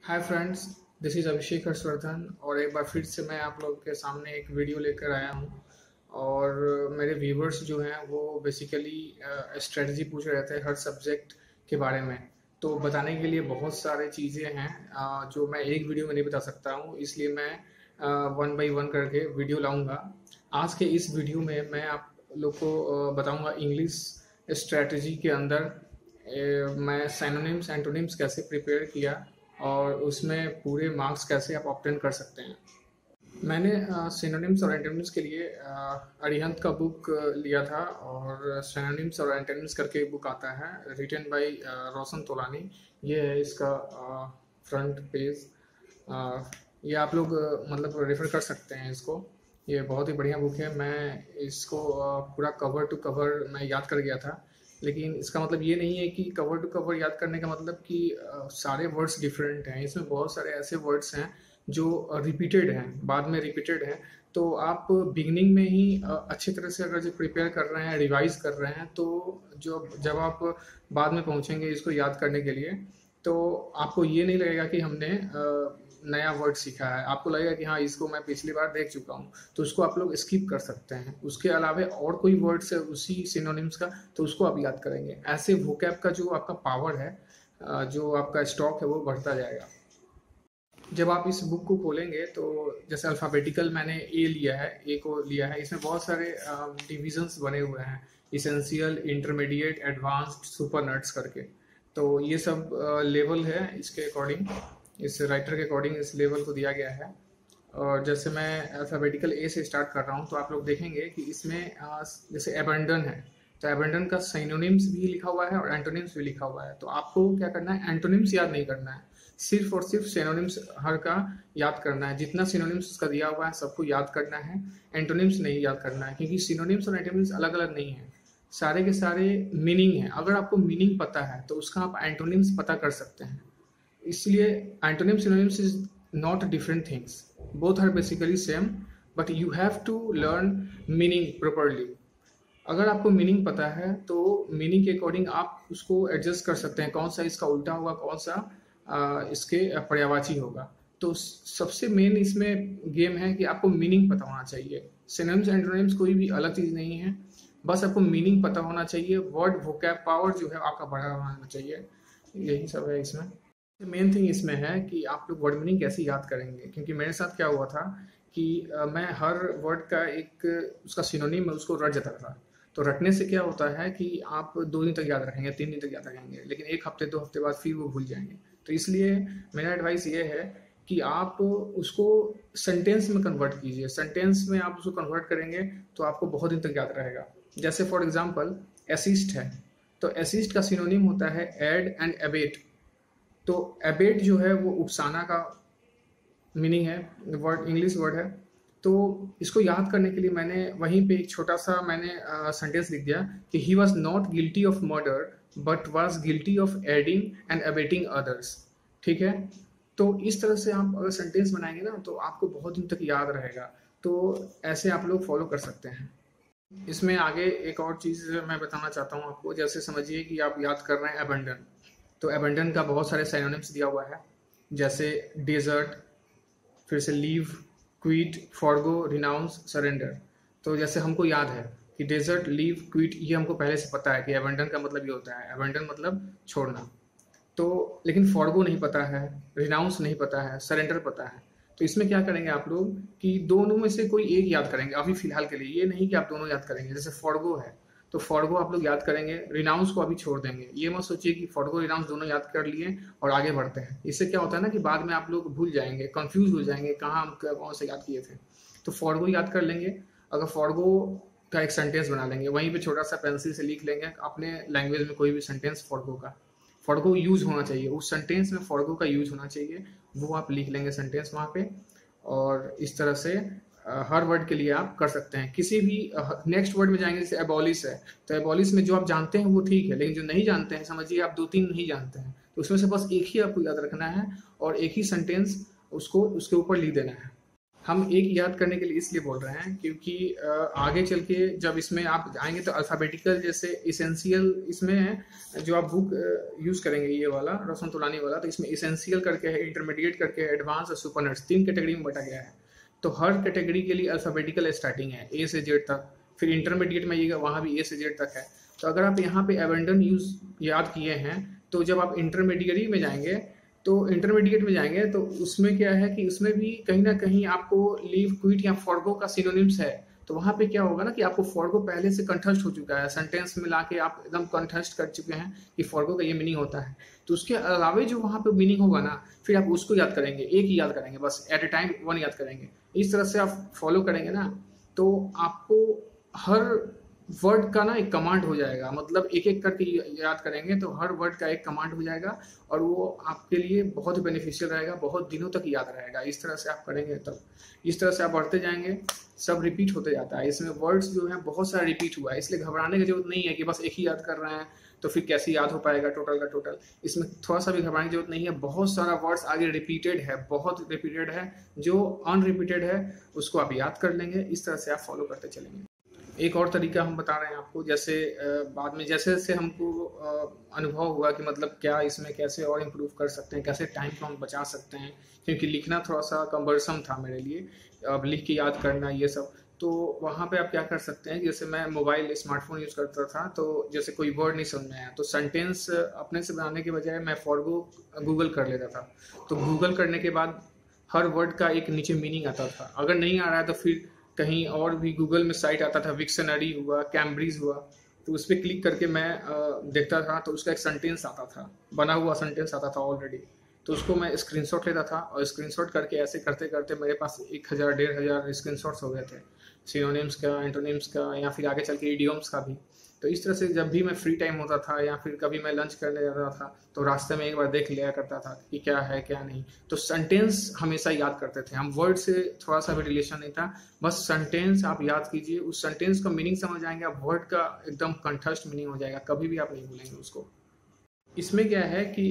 Hi friends, this is अभिषेक हर्षवर्धन और एक बार फिर से मैं आप लोगों के सामने एक वीडियो लेकर आया हूँ। और मेरे व्यूवर्स जो हैं वो बेसिकली स्ट्रेटजी पूछ रहे थे हर सब्जेक्ट के बारे में। तो बताने के लिए बहुत सारे चीज़ें हैं जो मैं एक वीडियो में नहीं बता सकता हूँ, इसलिए मैं वन बाय वन करके वीडियो लाऊंगा। आज के इस वीडियो में मैं आप लोग को बताऊंगा इंग्लिश स्ट्रेटजी के अंदर मैं सिनोनिम्स एंटोनिम्स कैसे प्रिपेयर किया और उसमें पूरे मार्क्स कैसे आप ऑब्टेन कर सकते हैं। मैंने सिनोनिम्स और एंटोनिम्स के लिए अरिहंत का बुक लिया था और सिनोनिम्स और एंटोनिम्स करके एक बुक आता है रिटन बाय रोशन तोलानी। ये है इसका फ्रंट पेज। ये आप लोग मतलब रेफर कर सकते हैं इसको। ये बहुत ही बढ़िया बुक है। मैं इसको पूरा कवर टू कवर मैं याद कर गया था, लेकिन इसका मतलब ये नहीं है कि कवर टू कवर याद करने का मतलब कि सारे वर्ड्स डिफरेंट हैं। इसमें बहुत सारे ऐसे वर्ड्स हैं जो रिपीटेड हैं, बाद में रिपीटेड हैं। तो आप बिगनिंग में ही अच्छी तरह से अगर जो प्रिपेयर कर रहे हैं, रिवाइज कर रहे हैं, तो जो जब आप बाद में पहुंचेंगे इसको याद करने के लिए, तो आपको ये नहीं लगेगा कि हमने नया वर्ड सीखा है। आपको लगेगा कि हाँ, इसको मैं पिछली बार देख चुका हूँ, तो उसको आप लोग स्किप कर सकते हैं। उसके अलावा और कोई वर्ड्स है उसी सिनोनिम्स का, तो उसको आप याद करेंगे। ऐसे वोकैब का जो आपका पावर है, जो आपका स्टॉक है, वो बढ़ता जाएगा। जब आप इस बुक को खोलेंगे तो जैसे अल्फ़ाबेटिकल मैंने ए लिया है, ए को लिया है। इसमें बहुत सारे डिविजन्स बने हुए हैं, essential, intermediate, advanced, super nuts करके। तो ये सब लेवल है इसके अकॉर्डिंग, इस राइटर के अकॉर्डिंग इस लेवल को दिया गया है। और जैसे मैं अल्फ़ाबेटिकल ए से स्टार्ट कर रहा हूँ, तो आप लोग देखेंगे कि इसमें जैसे एबंडन है, तो एबंडन का सिनोनिम्स भी लिखा हुआ है और एंटोनिम्स भी लिखा हुआ है। तो आपको क्या करना है, एंटोनिम्स याद नहीं करना है, सिर्फ और सिर्फ सिनोनिम्स हर का याद करना है। जितना सिनोनिम्स उसका दिया हुआ है सबको याद करना है, एंटोनिम्स नहीं याद करना है, क्योंकि सिनोनिम्स और एंटोनिम्स अलग अलग नहीं है, सारे के सारे मीनिंग है। अगर आपको मीनिंग पता है तो उसका आप एंटोनिम्स पता कर सकते हैं। इसलिए antonym synonyms is not different things, both are basically same, but you have to learn meaning properly. अगर आपको मीनिंग पता है तो मीनिंग के अकॉर्डिंग आप उसको एडजस्ट कर सकते हैं, कौन सा इसका उल्टा होगा, कौन सा इसके पर्यायवाची होगा। तो सबसे मेन इसमें गेम है कि आपको मीनिंग पता होना चाहिए। सिनोनिम्स एंटोनिम्स कोई भी अलग चीज़ नहीं है, बस आपको मीनिंग पता होना चाहिए। वर्ड वोकैब पावर जो है आपका बढ़ा होना चाहिए, यही सब है इसमें। मेन थिंग इसमें है कि आप लोग वर्ड मीनिंग कैसे याद करेंगे, क्योंकि मेरे साथ क्या हुआ था कि मैं हर वर्ड का एक उसका सिनोनिम है, उसको रट जाता था। तो रटने से क्या होता है कि आप 2 दिन तक याद रखेंगे, 3 दिन तक याद रखेंगे, लेकिन 1 हफ्ते 2 हफ्ते बाद फिर वो भूल जाएंगे। तो इसलिए मेरा एडवाइस ये है कि आप उसको सेंटेंस में कन्वर्ट कीजिए। सेंटेंस में आप उसको कन्वर्ट करेंगे तो आपको बहुत दिन तक याद रहेगा। जैसे फॉर एग्जाम्पल असिस्ट है, तो असिस्ट का सिनोनिम होता है एड एंड एबेट। तो एबेट जो है वो उपसाना का मीनिंग है, वर्ड इंग्लिश वर्ड है। तो इसको याद करने के लिए मैंने वहीं पे एक छोटा सा मैंने सेंटेंस लिख दिया कि he was not guilty of murder but was guilty of adding and abetting others. ठीक है, तो इस तरह से आप अगर सेंटेंस बनाएंगे ना तो आपको बहुत दिन तक याद रहेगा। तो ऐसे आप लोग फॉलो कर सकते हैं। इसमें आगे एक और चीज़ मैं बताना चाहता हूँ आपको। जैसे समझिए कि आप याद कर रहे हैं अबंडन, तो अबंडन का बहुत सारे सिनोनिम्स दिया हुआ है, जैसे डेजर्ट, फिर से leave, quit, forgo, renounce, surrender. तो जैसे हमको याद है कि डेजर्ट, लीव, क्विट, ये हमको पहले से पता है कि अबंडन का मतलब ये होता है, अबंडन मतलब छोड़ना। तो लेकिन फॉरगो नहीं पता है, रिनाउंस नहीं पता है, सरेंडर पता है। तो इसमें क्या करेंगे आप लोग कि दोनों में से कोई एक याद करेंगे अभी फिलहाल के लिए, ये नहीं कि आप दोनों याद करेंगे। जैसे फॉरगो है तो फॉरगो आप लोग याद करेंगे, रिनाउंस को अभी छोड़ देंगे। ये मत सोचिए कि फॉरगो रिनाउंस दोनों याद कर लिए और आगे बढ़ते हैं। इससे क्या होता है ना कि बाद में आप लोग भूल जाएंगे, कंफ्यूज हो जाएंगे, कहाँ हम कौन से याद किए थे। तो फॉरगो याद कर लेंगे। अगर फॉरगो का एक सेंटेंस बना लेंगे, वहीं पे छोटा सा पेंसिल से लिख लेंगे अपने लैंग्वेज में कोई भी सेंटेंस फॉरगो का, फॉरगो यूज होना चाहिए उस सेंटेंस में, फॉरगो का यूज होना चाहिए, वो आप लिख लेंगे सेंटेंस वहाँ पे। और इस तरह से हर वर्ड के लिए आप कर सकते हैं। किसी भी नेक्स्ट वर्ड में जाएंगे, जैसे एबॉलिश है, तो एबॉलिश में जो आप जानते हैं वो ठीक है, लेकिन जो नहीं जानते हैं, समझिए आप 2-3 नहीं जानते हैं, तो उसमें से बस एक ही आपको याद रखना है और एक ही सेंटेंस उसको उसके ऊपर लिख देना है। हम एक याद करने के लिए इसलिए बोल रहे हैं क्योंकि आगे चल के जब इसमें आप आएंगे तो अल्फ़ाबेटिकल जैसे इसेंशियल इसमें है। जो आप बुक यूज़ करेंगे ये वाला रोशन तोलानी वाला, तो इसमें इसेंशियल करके है, इंटरमीडिएट करके है, एडवांस और सुपरनट्स 3 कैटेगरी में बांटा गया है। तो हर कैटेगरी के लिए अल्फ़ाबेटिकल स्टार्टिंग है ए से जेड तक, फिर इंटरमीडिएट में आइएगा वहाँ भी ए से जेड तक है। तो अगर आप यहाँ पे एबेंडन यूज़ याद किए हैं तो जब आप इंटरमीडिएट में जाएंगे तो उसमें क्या है कि उसमें भी कहीं ना कहीं आपको लीव, क्विट या फॉरगो का सिनोनिम्स है। तो वहाँ पे क्या होगा ना कि आपको फॉरगो पहले से कंठस्थ हो चुका है, सेंटेंस में लाके आप एकदम कंठस्थ कर चुके हैं कि फॉरगो का ये मीनिंग होता है। तो उसके अलावा जो वहाँ पे मीनिंग होगा ना, फिर आप उसको याद करेंगे, एक ही याद करेंगे, बस एट ए टाइम वन याद करेंगे। इस तरह से आप फॉलो करेंगे ना तो आपको हर वर्ड का ना एक कमांड हो जाएगा, मतलब एक एक करके याद करेंगे तो हर वर्ड का एक कमांड हो जाएगा और वो आपके लिए बहुत बेनिफिशियल रहेगा, बहुत दिनों तक याद रहेगा। इस तरह से आप करेंगे तब इस तरह से आप बढ़ते जाएंगे, सब रिपीट होते जाता है। इसमें वर्ड्स जो है बहुत सारा रिपीट हुआ है, इसलिए घबराने की जरूरत नहीं है कि बस एक ही याद कर रहे हैं तो फिर कैसे याद हो पाएगा टोटल का टोटल। इसमें थोड़ा सा भी घबराने की जरूरत नहीं है, बहुत सारा वर्ड्स आगे रिपीटेड है, बहुत रिपीटेड है। जो अनरिपीटेड है उसको आप याद कर लेंगे। इस तरह से आप फॉलो करते चलेंगे। एक और तरीका हम बता रहे हैं आपको, जैसे बाद में जैसे जैसे हमको अनुभव हुआ कि मतलब क्या इसमें कैसे और इम्प्रूव कर सकते हैं, कैसे टाइम को हम बचा सकते हैं, क्योंकि लिखना थोड़ा सा कम्बरसम था मेरे लिए, अब लिख के याद करना ये सब। तो वहाँ पे आप क्या कर सकते हैं, जैसे मैं मोबाइल स्मार्टफोन यूज़ करता था, तो जैसे कोई वर्ड नहीं समझ में आया तो सेंटेंस अपने से बनाने के बजाय मैं फॉरगो गूगल कर लेता था। तो गूगल करने के बाद हर वर्ड का एक नीचे मीनिंग आता था। अगर नहीं आ रहा है तो फिर कहीं और भी गूगल में साइट आता था, विक्शनरी हुआ, कैम्ब्रिज हुआ, तो उस पर क्लिक करके मैं देखता था तो उसका एक सेंटेंस आता था, बना हुआ सेंटेंस आता था ऑलरेडी। तो उसको मैं स्क्रीनशॉट लेता था और स्क्रीनशॉट करके ऐसे करते करते मेरे पास 1000 1500 स्क्रीनशॉट्स हो गए थे, सिनोनिम्स का, एंटोनिम्स का, या फिर आगे चल के इडियम्स का भी। तो इस तरह से जब भी मैं फ्री टाइम होता था या फिर कभी मैं लंच करने जाता था तो रास्ते में एक बार देख लिया करता था कि क्या है क्या नहीं। तो सेंटेंस हमेशा याद करते थे हम, वर्ड से थोड़ा सा भी रिलेशन नहीं था, बस सेंटेंस आप याद कीजिए, उस सेंटेंस का मीनिंग समझ आएंगे, आप वर्ड का एकदम कंठस्थ मीनिंग हो जाएगा, कभी भी आप नहीं भूलेंगे उसको। इसमें क्या है कि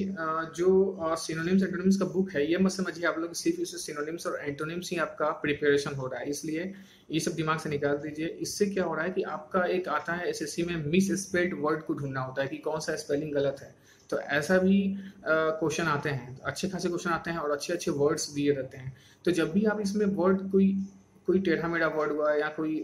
जो सिनोनिम्स एंटोनिम्स का बुक है, ये मत समझिए आप लोग सिर्फ इससे सिनोनिम्स और एंटोनिम्स ही आपका प्रिपरेशन हो रहा है, इसलिए ये सब दिमाग से निकाल दीजिए। इससे क्या हो रहा है कि आपका एक आता है एसएससी में मिस स्पेल्ड वर्ड को ढूंढना होता है कि कौन सा स्पेलिंग गलत है। तो ऐसा भी क्वेश्चन आते हैं, अच्छे खासे क्वेश्चन आते हैं और अच्छे अच्छे वर्ड्स दिए रहते हैं। तो जब भी आप इसमें वर्ड कोई कोई टेढ़ा मेढ़ा वर्ड हुआ या कोई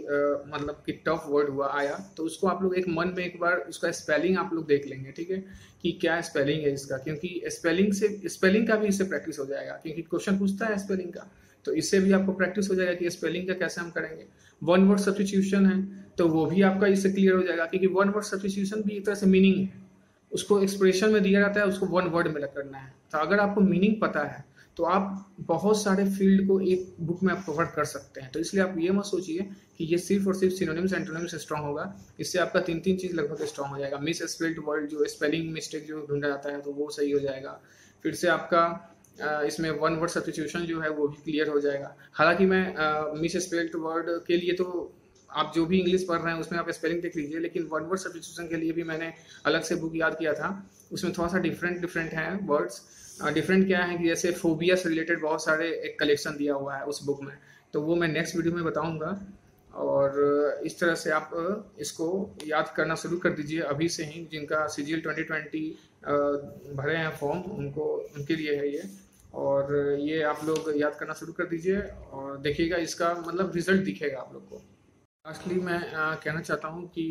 मतलब कि टफ वर्ड हुआ आया, तो उसको आप लोग एक मन में एक बार उसका स्पेलिंग आप लोग देख लेंगे, ठीक है, कि क्या स्पेलिंग है इसका, क्योंकि स्पेलिंग का भी इससे प्रैक्टिस हो जाएगा, क्योंकि क्वेश्चन पूछता है स्पेलिंग का, तो इससे भी आपको प्रैक्टिस हो जाएगा कि स्पेलिंग का कैसे हम करेंगे। वन वर्ड सब्स्टिट्यूशन है तो वो भी आपका इससे क्लियर हो जाएगा, क्योंकि वन वर्ड सब्स्टिट्यूशन भी एक तरह से मीनिंग है, उसको एक्सप्रेशन में दिया जाता है, उसको वन वर्ड में करना है। तो अगर आपको मीनिंग पता है तो आप बहुत सारे फील्ड को एक बुक में आप कवर कर सकते हैं। तो इसलिए आप ये मत सोचिए कि ये सिर्फ और सिर्फ सिनोनिम्स एंटोनिम्स स्ट्रॉन्ग होगा, इससे आपका तीन तीन चीज़ लगभग स्ट्रॉन्ग हो जाएगा। मिस स्पेल्ड वर्ड जो स्पेलिंग मिस्टेक जो ढूंढा जाता है तो वो सही हो जाएगा, फिर से आपका इसमें वन वर्ड सब्स्टिट्यूशन जो है वो भी क्लियर हो जाएगा। हालांकि मैं मिस स्पेल्ड वर्ड के लिए तो आप जो भी इंग्लिश पढ़ रहे हैं उसमें आप स्पेलिंग देख लीजिए, लेकिन वन वर्ड सब्स्टिट्यूशन के लिए भी मैंने अलग से बुक याद किया था, उसमें थोड़ा सा डिफरेंट हैं वर्ड्स। डिफरेंट क्या है कि जैसे फोबिया से रिलेटेड बहुत सारे एक कलेक्शन दिया हुआ है उस बुक में, तो वो मैं नेक्स्ट वीडियो में बताऊंगा। और इस तरह से आप इसको याद करना शुरू कर दीजिए अभी से ही, जिनका सीजीएल 2020 भरे हैं फॉर्म उनके लिए है ये। और ये आप लोग याद करना शुरू कर दीजिए और देखिएगा इसका मतलब रिजल्ट दिखेगा आप लोग को। लास्टली मैं कहना चाहता हूँ कि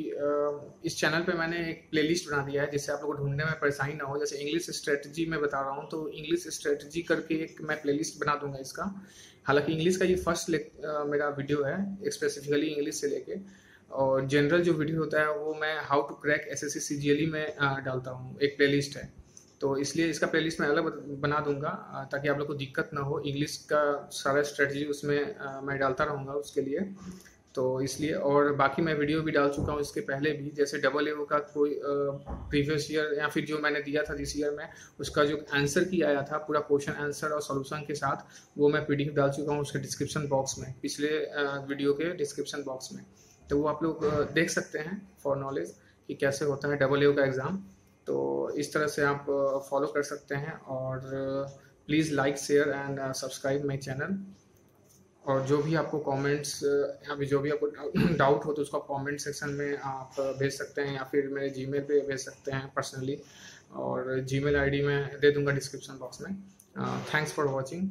इस चैनल पे मैंने एक प्लेलिस्ट बना दिया है जिससे आप लोगों को ढूंढने में परेशानी ना हो। जैसे इंग्लिश स्ट्रेटजी में बता रहा हूँ तो इंग्लिश स्ट्रेटजी करके एक मैं प्लेलिस्ट बना दूंगा इसका। हालांकि इंग्लिश का ये फर्स्ट मेरा वीडियो है स्पेसिफिकली इंग्लिश से लेके, और जनरल जो वीडियो होता है वो मैं how to crack SSC CGL में डालता हूँ, एक प्लेलिस्ट है। तो इसलिए इसका प्लेलिस्ट मैं अलग बना दूंगा ताकि आप लोग को दिक्कत ना हो, इंग्लिश का सारा स्ट्रेटजी उसमें मैं डालता रहूँगा उसके लिए। तो इसलिए, और बाकी मैं वीडियो भी डाल चुका हूँ इसके पहले भी, जैसे AA का कोई प्रीवियस ईयर या फिर जो मैंने दिया था दिस ईयर में, उसका जो आंसर की आया था पूरा क्वेश्चन आंसर और सॉल्यूशन के साथ, वो मैं PDF डाल चुका हूँ उसके डिस्क्रिप्शन बॉक्स में, पिछले वीडियो के डिस्क्रिप्शन बॉक्स में। तो वो आप लोग देख सकते हैं फॉर नॉलेज कि कैसे होता है AA का एग्ज़ाम। तो इस तरह से आप फॉलो कर सकते हैं, और please like share and subscribe my channel. और जो भी आपको कमेंट्स या फिर जो भी आपको डाउट हो तो उसको कमेंट सेक्शन में आप भेज सकते हैं, या फिर मेरे जीमेल पे भेज सकते हैं पर्सनली, और जीमेल आईडी मैं दे दूंगा डिस्क्रिप्शन बॉक्स में। Thanks for watching.